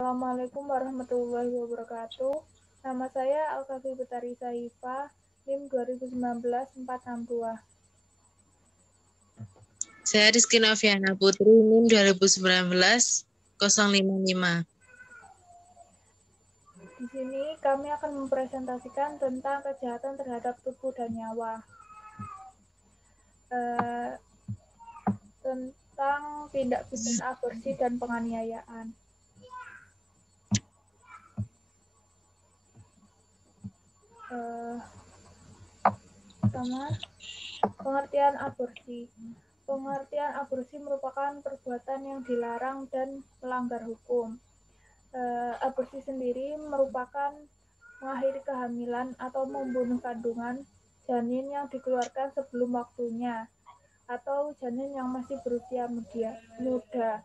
Assalamualaikum warahmatullahi wabarakatuh. Nama saya Alkafi Betari Saifa, NIM 2019-462. Saya Rizky Noviana Putri, NIM 2019-055. Di sini kami akan mempresentasikan tentang kejahatan terhadap tubuh dan nyawa. Tentang tindak pidana aborsi dan penganiayaan. Pertama, pengertian aborsi. Pengertian aborsi merupakan perbuatan yang dilarang dan melanggar hukum. Aborsi sendiri merupakan mengakhiri kehamilan atau membunuh kandungan janin yang dikeluarkan sebelum waktunya atau janin yang masih berusia muda.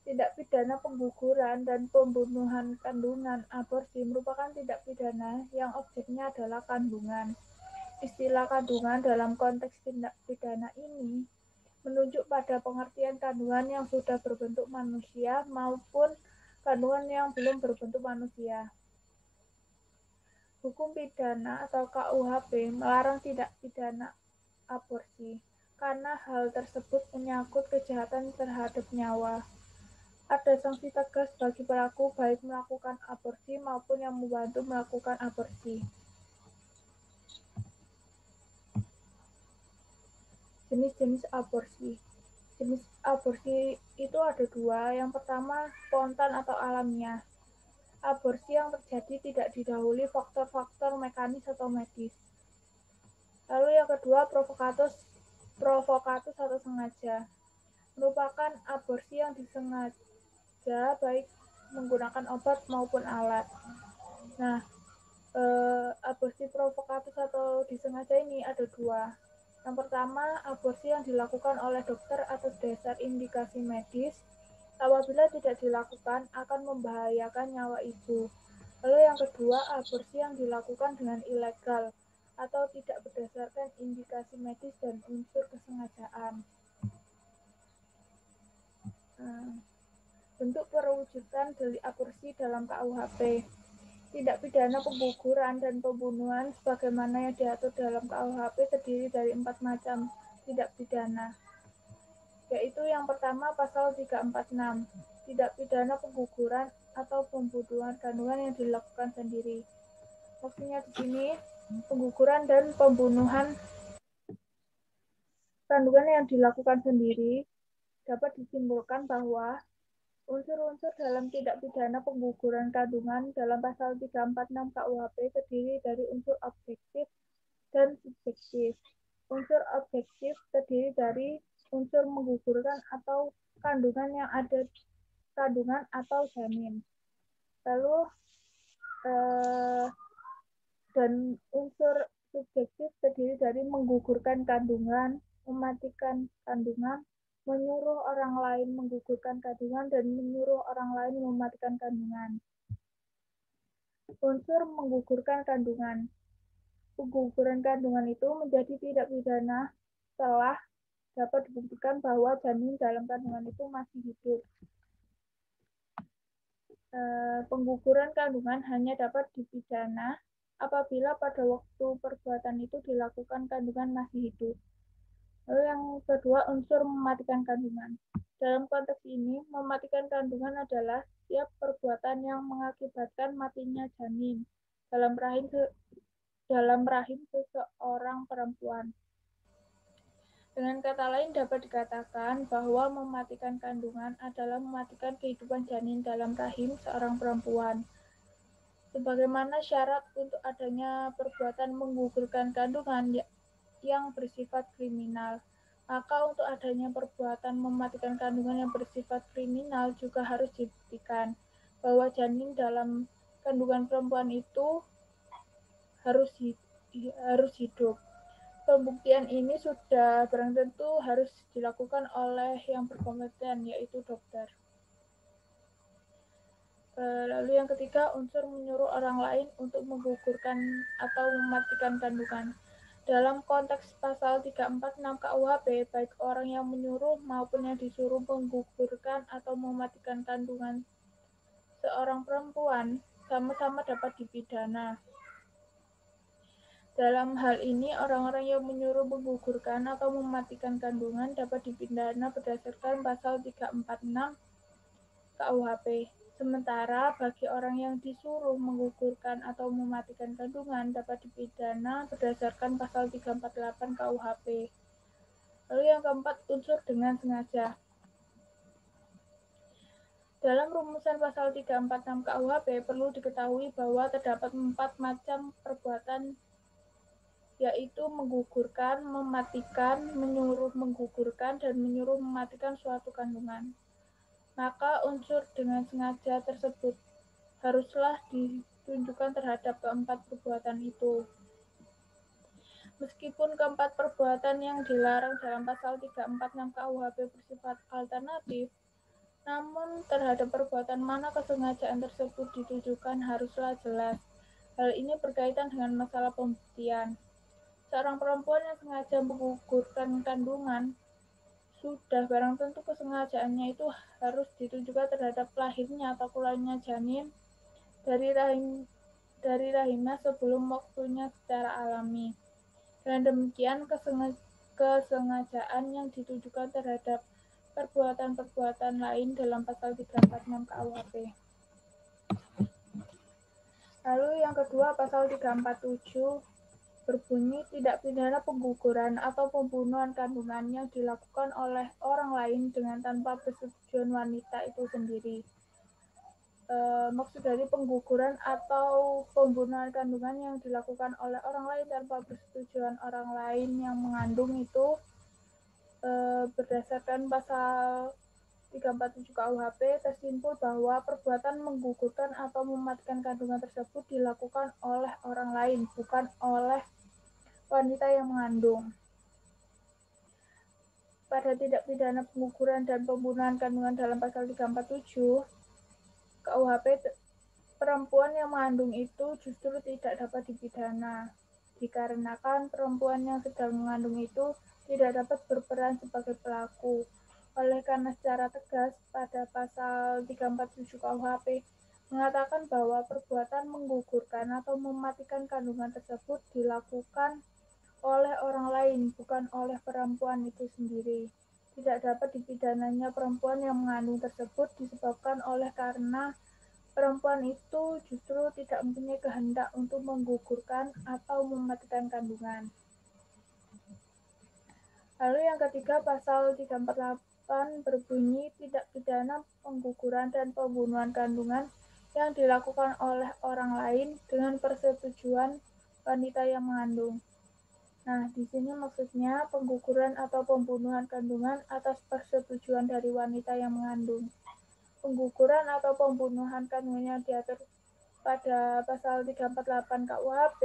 Tindak pidana pengguguran dan pembunuhan kandungan aborsi merupakan tindak pidana yang objeknya adalah kandungan. Istilah kandungan dalam konteks tindak pidana ini menunjuk pada pengertian kandungan yang sudah berbentuk manusia maupun kandungan yang belum berbentuk manusia. Hukum pidana atau KUHP melarang tindak pidana aborsi karena hal tersebut menyangkut kejahatan terhadap nyawa. Ada sanksi tegas bagi pelaku baik melakukan aborsi maupun yang membantu melakukan aborsi. Jenis-jenis aborsi. Jenis aborsi itu ada dua. Yang pertama, spontan atau alamiah. Aborsi yang terjadi tidak didahului faktor-faktor mekanis atau medis. Lalu yang kedua, provokatus atau sengaja. Merupakan aborsi yang disengaja baik menggunakan obat maupun alat. Nah, aborsi provokatus atau disengaja ini ada dua. Yang pertama, aborsi yang dilakukan oleh dokter atas dasar indikasi medis. Apabila tidak dilakukan, akan membahayakan nyawa ibu. Lalu yang kedua, aborsi yang dilakukan dengan ilegal atau tidak berdasarkan indikasi medis dan unsur kesengajaan. Bentuk perwujudan delik aborsi dalam KUHP. Tindak pidana pengguguran dan pembunuhan sebagaimana yang diatur dalam KUHP terdiri dari 4 macam tindak pidana, yaitu yang pertama pasal 346, tindak pidana pengguguran atau pembunuhan kandungan yang dilakukan sendiri. Maksudnya di sini pengguguran dan pembunuhan kandungan yang dilakukan sendiri dapat disimpulkan bahwa unsur-unsur dalam tindak pidana pengguguran kandungan dalam pasal 346 KUHP terdiri dari unsur objektif dan subjektif. Unsur objektif terdiri dari unsur menggugurkan atau kandungan yang ada kandungan atau janin. Lalu dan unsur subjektif terdiri dari menggugurkan kandungan, mematikan kandungan, menyuruh orang lain menggugurkan kandungan, dan menyuruh orang lain mematikan kandungan. Unsur menggugurkan kandungan. Pengguguran kandungan itu menjadi tindak pidana setelah dapat dibuktikan bahwa janin dalam kandungan itu masih hidup. Pengguguran kandungan hanya dapat dipidana apabila pada waktu perbuatan itu dilakukan kandungan masih hidup. Lalu yang kedua, unsur mematikan kandungan. Dalam konteks ini, mematikan kandungan adalah setiap perbuatan yang mengakibatkan matinya janin dalam rahim seseorang perempuan. Dengan kata lain dapat dikatakan bahwa mematikan kandungan adalah mematikan kehidupan janin dalam rahim seorang perempuan. Sebagaimana syarat untuk adanya perbuatan menggugurkan kandungan yang bersifat kriminal, maka untuk adanya perbuatan mematikan kandungan yang bersifat kriminal juga harus dibuktikan bahwa janin dalam kandungan perempuan itu harus hidup. Pembuktian ini sudah barang tentu harus dilakukan oleh yang berkompeten, yaitu dokter. Lalu yang ketiga, unsur menyuruh orang lain untuk menggugurkan atau mematikan kandungan. Dalam konteks pasal 346 KUHP, baik orang yang menyuruh maupun yang disuruh menggugurkan atau mematikan kandungan seorang perempuan sama-sama dapat dipidana. Dalam hal ini, orang-orang yang menyuruh menggugurkan atau mematikan kandungan dapat dipidana berdasarkan pasal 346 KUHP. Sementara bagi orang yang disuruh menggugurkan atau mematikan kandungan dapat dipidana berdasarkan pasal 348 KUHP. Lalu yang keempat, unsur dengan sengaja. Dalam rumusan pasal 346 KUHP perlu diketahui bahwa terdapat 4 macam perbuatan, yaitu menggugurkan, mematikan, menyuruh menggugurkan, dan menyuruh mematikan suatu kandungan. Maka unsur dengan sengaja tersebut haruslah ditunjukkan terhadap keempat perbuatan itu. Meskipun keempat perbuatan yang dilarang dalam pasal 346 KUHP bersifat alternatif, namun terhadap perbuatan mana kesengajaan tersebut ditujukan haruslah jelas. Hal ini berkaitan dengan masalah pembuktian. Seorang perempuan yang sengaja menggugurkan kandungan, sudah barang tentu kesengajaannya itu harus ditunjukkan terhadap lahirnya atau keluarnya janin dari rahimnya sebelum waktunya secara alami. Dengan demikian, kesengajaan yang ditujukan terhadap perbuatan-perbuatan lain dalam pasal 346 KUHP. Lalu yang kedua, pasal 347 berbunyi tidak pidana pengguguran atau pembunuhan kandungan yang dilakukan oleh orang lain dengan tanpa persetujuan wanita itu sendiri. Maksud dari pengguguran atau pembunuhan kandungan yang dilakukan oleh orang lain tanpa persetujuan orang lain yang mengandung itu berdasarkan pasal 347 KUHP tersimpul bahwa perbuatan menggugurkan atau mematikan kandungan tersebut dilakukan oleh orang lain, bukan oleh wanita yang mengandung. Pada tindak pidana pengguguran dan pembunuhan kandungan dalam pasal 347 KUHP, perempuan yang mengandung itu justru tidak dapat dipidana, dikarenakan perempuan yang sedang mengandung itu tidak dapat berperan sebagai pelaku. Oleh karena secara tegas pada pasal 347 KUHP mengatakan bahwa perbuatan menggugurkan atau mematikan kandungan tersebut dilakukan oleh orang lain, bukan oleh perempuan itu sendiri. Tidak dapat dipidananya perempuan yang mengandung tersebut disebabkan oleh karena perempuan itu justru tidak mempunyai kehendak untuk menggugurkan atau mematikan kandungan. Lalu yang ketiga, pasal 348 berbunyi tidak pidana pengguguran dan pembunuhan kandungan yang dilakukan oleh orang lain dengan persetujuan wanita yang mengandung. Nah, di sini maksudnya pengguguran atau pembunuhan kandungan atas persetujuan dari wanita yang mengandung. Pengguguran atau pembunuhan kandungan yang diatur pada pasal 348 KUHP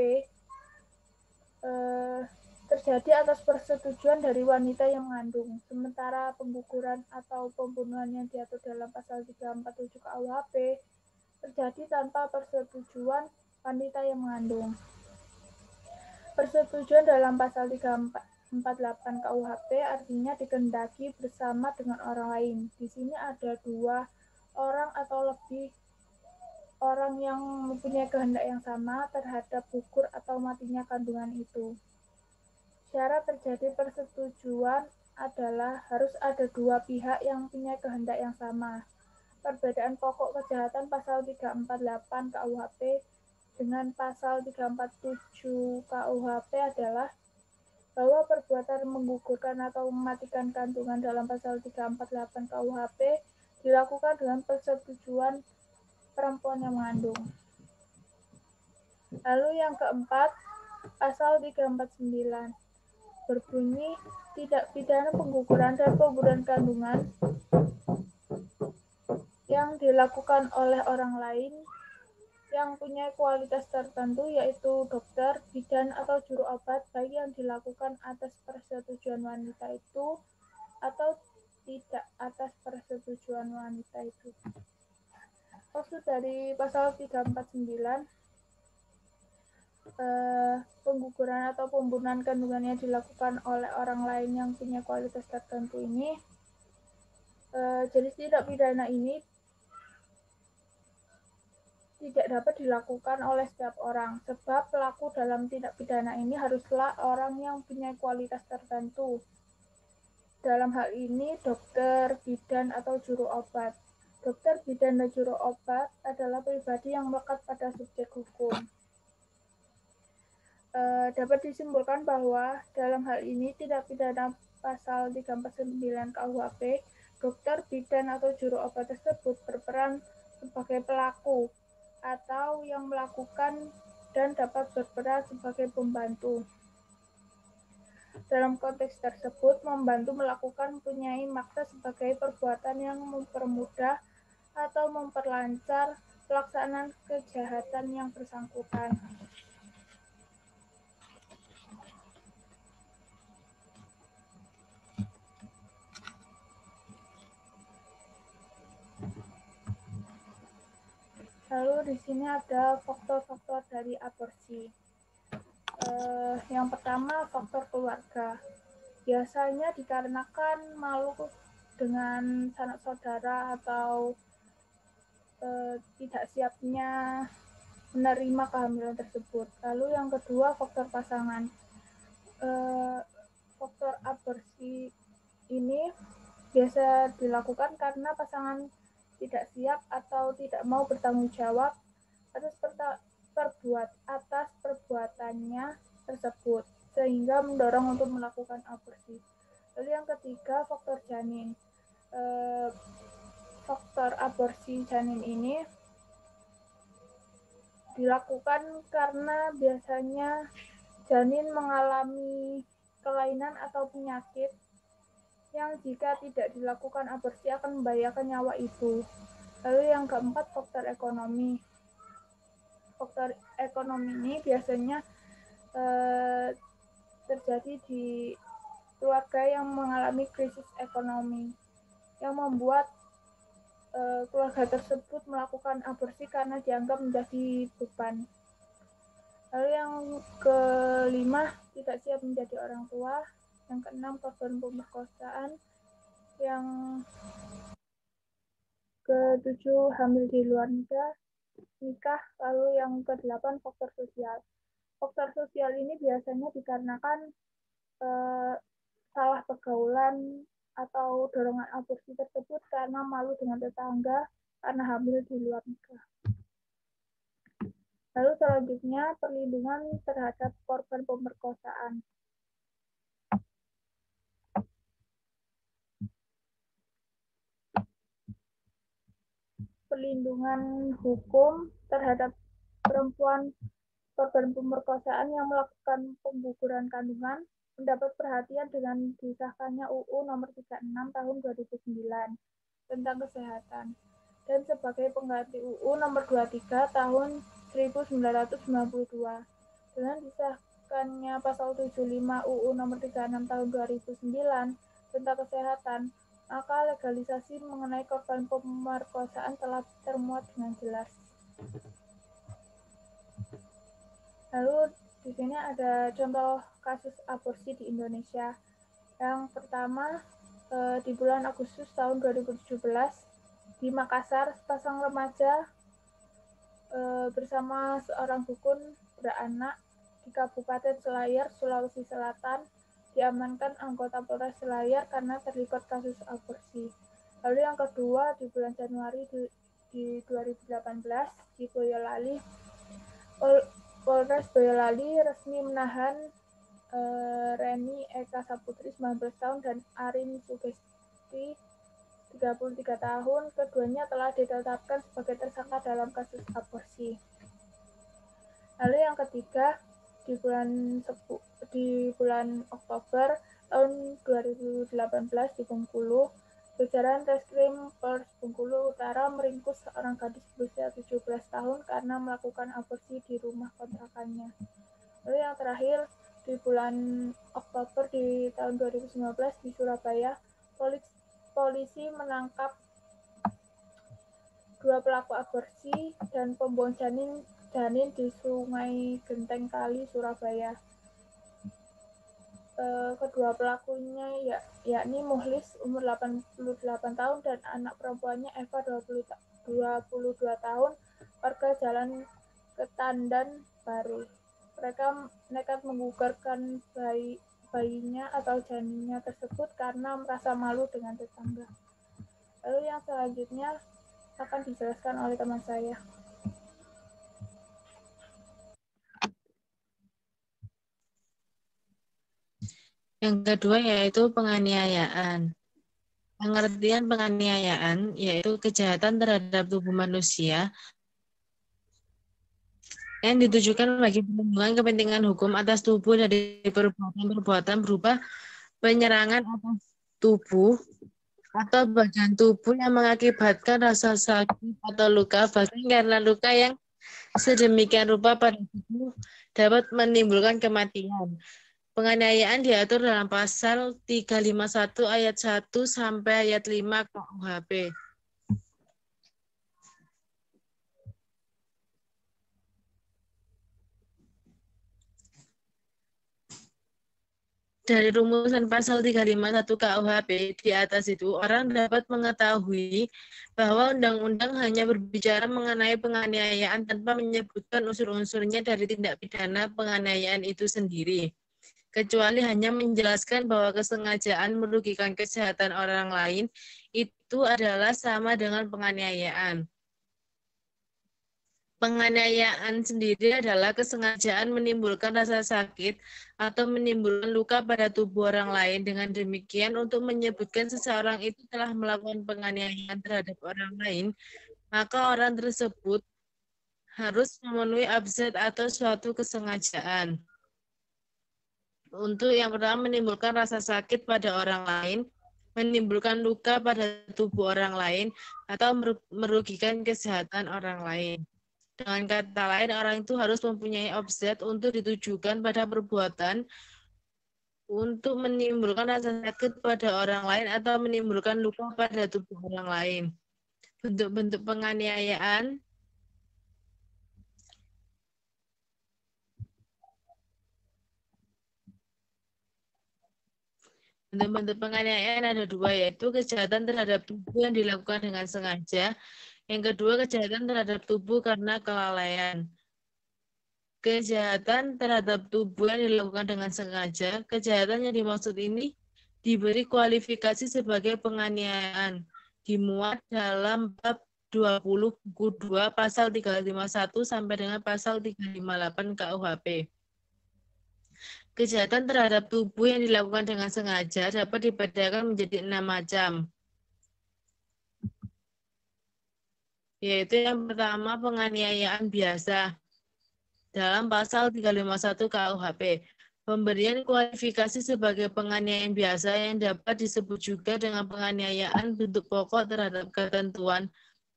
terjadi atas persetujuan dari wanita yang mengandung. Sementara pengguguran atau pembunuhan yang diatur dalam pasal 347 KUHP terjadi tanpa persetujuan wanita yang mengandung. Persetujuan dalam pasal 348 KUHP artinya dikehendaki bersama dengan orang lain. Di sini ada 2 orang atau lebih orang yang mempunyai kehendak yang sama terhadap gugur atau matinya kandungan itu. Syarat terjadi persetujuan adalah harus ada 2 pihak yang mempunyai kehendak yang sama. Perbedaan pokok kejahatan pasal 348 KUHP dengan pasal 347 KUHP adalah bahwa perbuatan menggugurkan atau mematikan kandungan dalam pasal 348 KUHP dilakukan dengan persetujuan perempuan yang mengandung. Lalu yang keempat, pasal 349 berbunyi tidak pidana pengguguran dan pembunuhan kandungan yang dilakukan oleh orang lain yang punya kualitas tertentu, yaitu dokter, bidan, atau juru obat, baik yang dilakukan atas persetujuan wanita itu atau tidak atas persetujuan wanita itu. Maksud dari pasal 349 pengguguran atau pembunuhan kandungan yang dilakukan oleh orang lain yang punya kualitas tertentu ini, jenis tindak pidana ini tidak dapat dilakukan oleh setiap orang, sebab pelaku dalam tindak pidana ini haruslah orang yang punya kualitas tertentu. Dalam hal ini, dokter, bidan, atau juru obat. Dokter, bidan, dan juru obat adalah pribadi yang melekat pada subjek hukum. Dapat disimpulkan bahwa dalam hal ini tindak pidana pasal 349 KUHP, dokter, bidan, atau juru obat tersebut berperan sebagai pelaku atau yang melakukan dan dapat berperan sebagai pembantu. Dalam konteks tersebut, membantu melakukan mempunyai makna sebagai perbuatan yang mempermudah atau memperlancar pelaksanaan kejahatan yang bersangkutan. Lalu di sini ada faktor-faktor dari aborsi. Yang pertama, faktor keluarga. Biasanya dikarenakan malu dengan sanak saudara atau tidak siapnya menerima kehamilan tersebut. Lalu yang kedua, faktor pasangan. Faktor aborsi ini biasa dilakukan karena pasangan tidak siap atau tidak mau bertanggung jawab atas perbuatannya tersebut, sehingga mendorong untuk melakukan aborsi. Lalu yang ketiga, faktor janin. Faktor aborsi janin ini dilakukan karena biasanya janin mengalami kelainan atau penyakit yang jika tidak dilakukan aborsi akan membahayakan nyawa ibu. Lalu yang keempat, faktor ekonomi. Faktor ekonomi ini biasanya terjadi di keluarga yang mengalami krisis ekonomi yang membuat keluarga tersebut melakukan aborsi karena dianggap menjadi beban. Lalu yang kelima, tidak siap menjadi orang tua. Yang keenam, korban pemerkosaan. Yang ketujuh, hamil di luar nikah. Lalu yang kedelapan, faktor sosial. Faktor sosial ini biasanya dikarenakan salah pergaulan atau dorongan aborsi tersebut karena malu dengan tetangga karena hamil di luar nikah. Lalu selanjutnya, perlindungan terhadap korban pemerkosaan. Perlindungan hukum terhadap perempuan korban pemerkosaan yang melakukan pengguguran kandungan mendapat perhatian dengan disahkannya UU Nomor 36 Tahun 2009 tentang kesehatan dan sebagai pengganti UU Nomor 23 Tahun 1992. Dengan disahkannya pasal 75 UU Nomor 36 Tahun 2009 tentang kesehatan, maka legalisasi mengenai korban pemerkosaan telah termuat dengan jelas. Lalu di sini ada contoh kasus aborsi di Indonesia. Yang pertama, di bulan Agustus tahun 2017 di Makassar, sepasang remaja bersama seorang dukun beranak di Kabupaten Selayar, Sulawesi Selatan diamankan anggota Polres Selayar karena terlibat kasus aborsi. Lalu yang kedua, di bulan Januari di 2018 di Boyolali, Polres Boyolali resmi menahan Reni Eka Saputri 19 tahun dan Arin Sugesti 33 tahun. Keduanya telah ditetapkan sebagai tersangka dalam kasus aborsi. Lalu yang ketiga, di bulan Oktober tahun 2018 di Bengkulu, jajaran Reskrim Polres Bengkulu Utara meringkus seorang gadis berusia 17 tahun karena melakukan aborsi di rumah kontrakannya. Lalu yang terakhir, di bulan Oktober di tahun 2019 di Surabaya, polisi menangkap 2 pelaku aborsi dan pembuang janin di Sungai Genteng Kali, Surabaya. Kedua pelakunya yakni Muhlis umur 88 tahun dan anak perempuannya Eva 22 tahun warga Jalan Ketandan Baru. Mereka nekat menggugurkan bayinya atau janinnya tersebut karena merasa malu dengan tetangga. Lalu yang selanjutnya akan dijelaskan oleh teman saya. Yang kedua yaitu penganiayaan. Pengertian penganiayaan yaitu kejahatan terhadap tubuh manusia yang ditujukan bagi perlindungan kepentingan hukum atas tubuh dari perbuatan-perbuatan berupa penyerangan atas tubuh atau bagian tubuh yang mengakibatkan rasa sakit atau luka, bahkan karena luka yang sedemikian rupa pada tubuh dapat menimbulkan kematian. Penganiayaan diatur dalam pasal 351 ayat 1 sampai ayat 5 KUHP. Dari rumusan pasal 351 KUHP di atas itu, orang dapat mengetahui bahwa undang-undang hanya berbicara mengenai penganiayaan tanpa menyebutkan unsur-unsurnya dari tindak pidana penganiayaan itu sendiri, kecuali hanya menjelaskan bahwa kesengajaan merugikan kesehatan orang lain itu adalah sama dengan penganiayaan. Penganiayaan sendiri adalah kesengajaan menimbulkan rasa sakit atau menimbulkan luka pada tubuh orang lain. Dengan demikian, untuk menyebutkan seseorang itu telah melakukan penganiayaan terhadap orang lain, maka orang tersebut harus memenuhi abzad atau suatu kesengajaan. Untuk yang pertama, menimbulkan rasa sakit pada orang lain, menimbulkan luka pada tubuh orang lain, atau merugikan kesehatan orang lain. Dengan kata lain, orang itu harus mempunyai objek untuk ditujukan pada perbuatan untuk menimbulkan rasa sakit pada orang lain atau menimbulkan luka pada tubuh orang lain. Bentuk-bentuk penganiayaan ada dua, yaitu kejahatan terhadap tubuh yang dilakukan dengan sengaja. Yang kedua, kejahatan terhadap tubuh karena kelalaian. Kejahatan terhadap tubuh yang dilakukan dengan sengaja, kejahatan yang dimaksud ini diberi kualifikasi sebagai penganiayaan, dimuat dalam bab 20 buku 2 pasal 351 sampai dengan pasal 358 KUHP. Kejahatan terhadap tubuh yang dilakukan dengan sengaja dapat dibedakan menjadi 6 macam. Yaitu yang pertama, penganiayaan biasa. Dalam pasal 351 KUHP, pemberian kualifikasi sebagai penganiayaan biasa yang dapat disebut juga dengan penganiayaan bentuk pokok terhadap ketentuan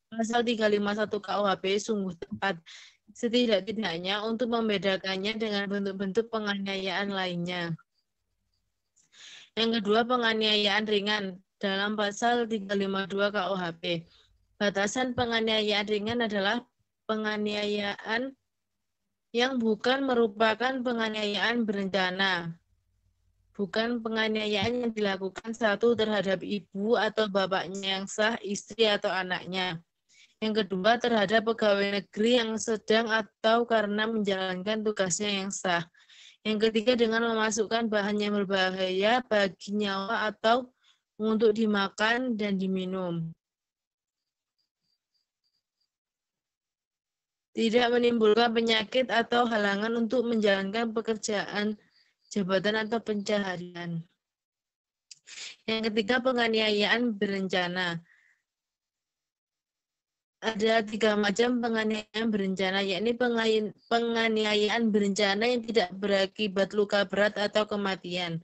pasal 351 KUHP sungguh tepat, setidak-tidaknya untuk membedakannya dengan bentuk-bentuk penganiayaan lainnya. Yang kedua, penganiayaan ringan dalam pasal 352 KUHP. Batasan penganiayaan ringan adalah penganiayaan yang bukan merupakan penganiayaan berencana. Bukan penganiayaan yang dilakukan satu terhadap ibu atau bapaknya yang sah, istri atau anaknya. Yang kedua, terhadap pegawai negeri yang sedang atau karena menjalankan tugasnya yang sah. Yang ketiga, dengan memasukkan bahan yang berbahaya bagi nyawa atau untuk dimakan dan diminum. Tidak menimbulkan penyakit atau halangan untuk menjalankan pekerjaan, jabatan, atau pencaharian. Yang ketiga, penganiayaan berencana. Ada 3 macam penganiayaan berencana, yakni penganiayaan berencana yang tidak berakibat luka berat atau kematian,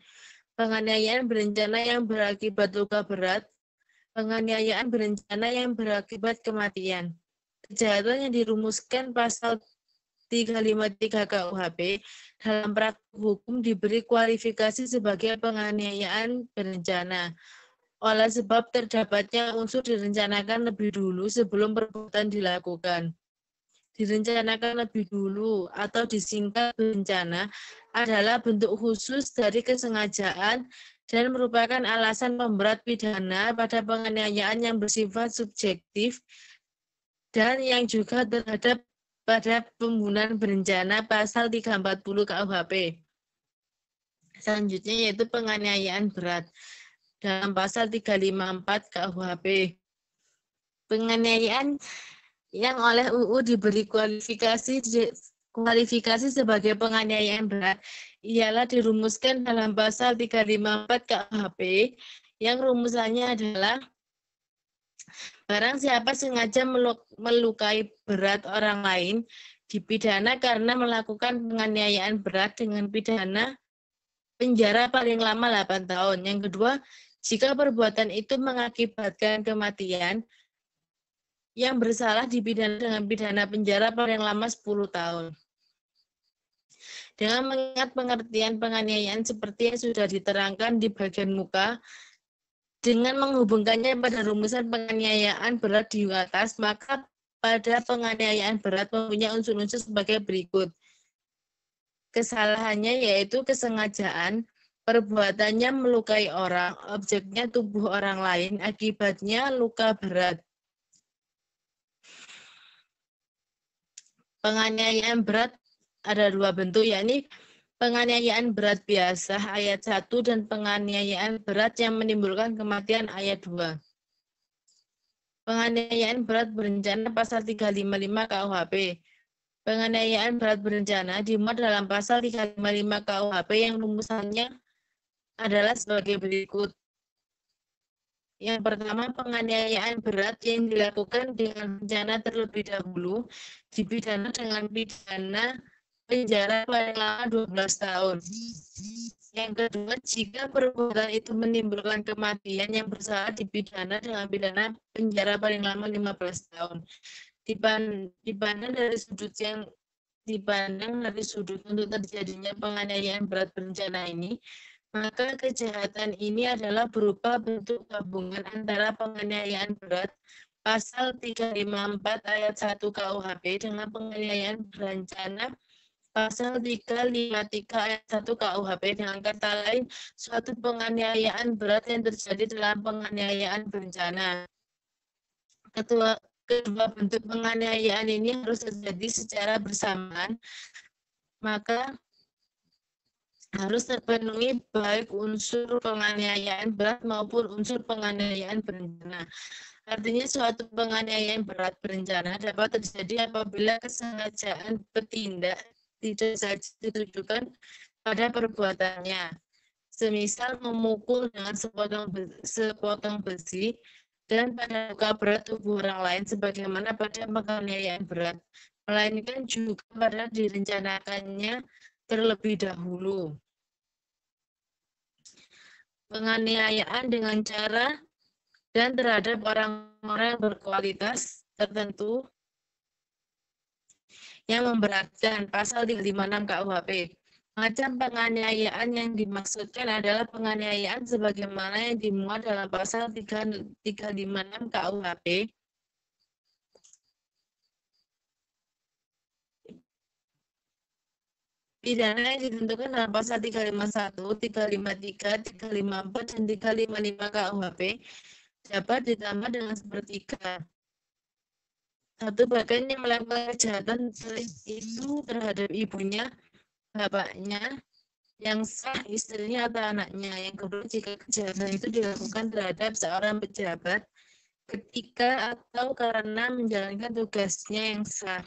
penganiayaan berencana yang berakibat luka berat, penganiayaan berencana yang berakibat kematian. Kejahatan yang dirumuskan pasal 353 KUHP dalam praktik hukum diberi kualifikasi sebagai penganiayaan berencana. Oleh sebab terdapatnya unsur direncanakan lebih dulu sebelum perbuatan dilakukan. Direncanakan lebih dulu atau disingkat berencana adalah bentuk khusus dari kesengajaan dan merupakan alasan pemberat pidana pada penganiayaan yang bersifat subjektif dan yang juga terhadap pada pembunuhan berencana pasal 340 KUHP. Selanjutnya yaitu penganiayaan berat dalam pasal 354 KUHP. Penganiayaan yang oleh UU diberi kualifikasi sebagai penganiayaan berat ialah dirumuskan dalam pasal 354 KUHP yang rumusannya adalah barang siapa sengaja melukai berat orang lain dipidana karena melakukan penganiayaan berat dengan pidana penjara paling lama 8 tahun. Yang kedua, jika perbuatan itu mengakibatkan kematian, yang bersalah dipidana dengan pidana penjara paling lama 10 tahun. Dengan mengingat pengertian penganiayaan seperti yang sudah diterangkan di bagian muka, dengan menghubungkannya pada rumusan penganiayaan berat di atas, maka pada penganiayaan berat mempunyai unsur-unsur sebagai berikut. Kesalahannya yaitu kesengajaan, perbuatannya melukai orang, objeknya tubuh orang lain, akibatnya luka berat. Penganiayaan berat ada dua bentuk, yakni penganiayaan berat biasa ayat 1 dan penganiayaan berat yang menimbulkan kematian ayat 2. Penganiayaan berat berencana pasal 355 KUHP. Penganiayaan berat berencana dimuat dalam pasal 355 KUHP yang rumusannya adalah sebagai berikut. Yang pertama, penganiayaan berat yang dilakukan dengan rencana terlebih dahulu dipidana dengan pidana penjara paling lama 12 tahun. Yang kedua, jika perbuatan itu menimbulkan kematian, yang bersalah dipidana dengan pidana penjara paling lama 15 tahun. Dipandang dari sudut untuk terjadinya penganiayaan berat berencana ini, maka kejahatan ini adalah berupa bentuk gabungan antara penganiayaan berat pasal 354 ayat 1 KUHP dengan penganiayaan berencana pasal 353 ayat 1 KUHP. Dengan kata lain, suatu penganiayaan berat yang terjadi dalam penganiayaan berencana. Kedua bentuk penganiayaan ini harus terjadi secara bersamaan, maka harus terpenuhi baik unsur penganiayaan berat maupun unsur penganiayaan berencana. Artinya suatu penganiayaan berat berencana dapat terjadi apabila kesengajaan bertindak tidak saja ditujukan pada perbuatannya, semisal memukul dengan sepotong besi dan pada luka berat tubuh orang lain sebagaimana pada penganiayaan berat, melainkan juga pada direncanakannya terlebih dahulu. Penganiayaan dengan cara dan terhadap orang-orang berkualitas tertentu yang memberatkan pasal 356 KUHP. Macam penganiayaan yang dimaksudkan adalah penganiayaan sebagaimana yang dimuat dalam pasal 356 KUHP. Pidana yang ditentukan dalam pasal 351, 353, 354, dan 355 KUHP dapat ditambah dengan sepertiga. Satu, bahkan yang melakukan kejahatan itu terhadap ibunya, bapaknya, yang sah, istrinya, atau anaknya. Yang kedua, jika kejahatan itu dilakukan terhadap seorang pejabat ketika atau karena menjalankan tugasnya yang sah.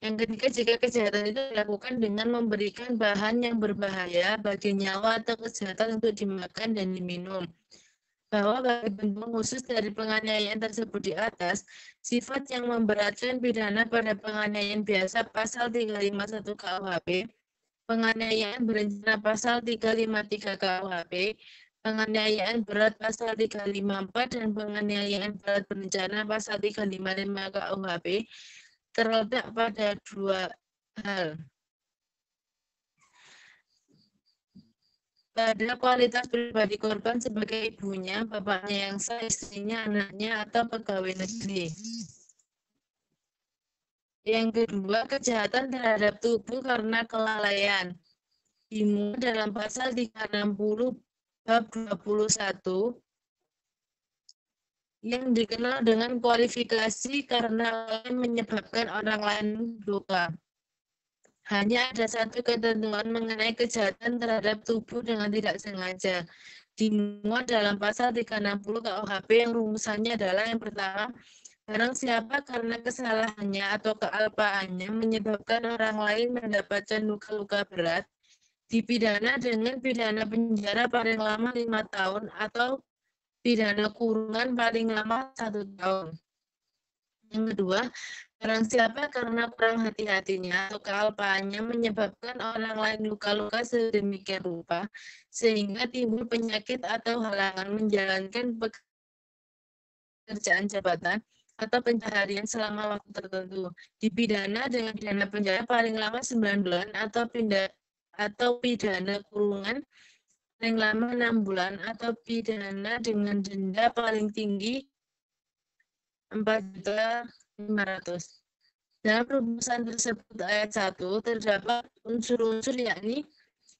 Yang ketiga, jika kejahatan itu dilakukan dengan memberikan bahan yang berbahaya bagi nyawa atau kesehatan untuk dimakan dan diminum. Bahwa bagi bentuk khusus dari penganiayaan tersebut di atas, sifat yang memberatkan pidana pada penganiayaan biasa pasal 351 KUHP, penganiayaan berencana pasal 353 KUHP, penganiayaan berat pasal 354, dan penganiayaan berat berencana pasal 355 KUHP, terletak pada dua hal. Pada kualitas pribadi korban sebagai ibunya, bapaknya yang sah, istrinya, anaknya, atau pegawai negeri. Yang kedua, kejahatan terhadap tubuh karena kelalaian. Dimuat dalam pasal 360 bab 21 yang dikenal dengan kualifikasi karena menyebabkan orang lain luka. Hanya ada satu ketentuan mengenai kejahatan terhadap tubuh dengan tidak sengaja. Dimuat dalam pasal 360 KUHP yang rumusannya adalah yang pertama, barang siapa karena kesalahannya atau kealpaannya menyebabkan orang lain mendapatkan luka-luka berat, dipidana dengan pidana penjara paling lama 5 tahun atau pidana kurungan paling lama 1 tahun. Yang kedua, barang siapa karena kurang hati-hatinya atau kealpaannya menyebabkan orang lain luka-luka sedemikian rupa, sehingga timbul penyakit atau halangan menjalankan pekerjaan jabatan atau pencaharian selama waktu tertentu, dipidana dengan pidana penjara paling lama 9 bulan atau pidana kurungan paling lama 6 bulan atau pidana dengan denda paling tinggi 4.500.000. Dalam rumusan tersebut ayat 1 terdapat unsur-unsur yakni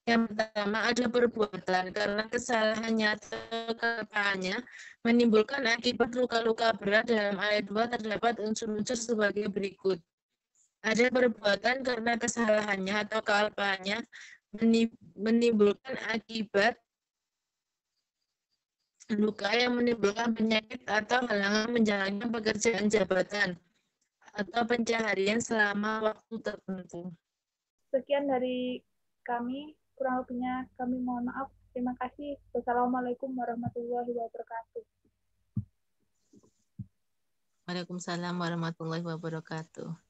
yang pertama ada perbuatan karena kesalahannya atau kealpaannya menimbulkan akibat luka-luka berat. Dalam ayat 2 terdapat unsur-unsur sebagai berikut. Ada perbuatan karena kesalahannya atau kealpaannya menimbulkan akibat luka yang menimbulkan penyakit atau halangan menjalankan pekerjaan jabatan atau pencaharian selama waktu tertentu. Sekian dari kami, kurang lebihnya kami mohon maaf. Terima kasih. Wassalamualaikum warahmatullahi wabarakatuh. Waalaikumsalam warahmatullahi wabarakatuh.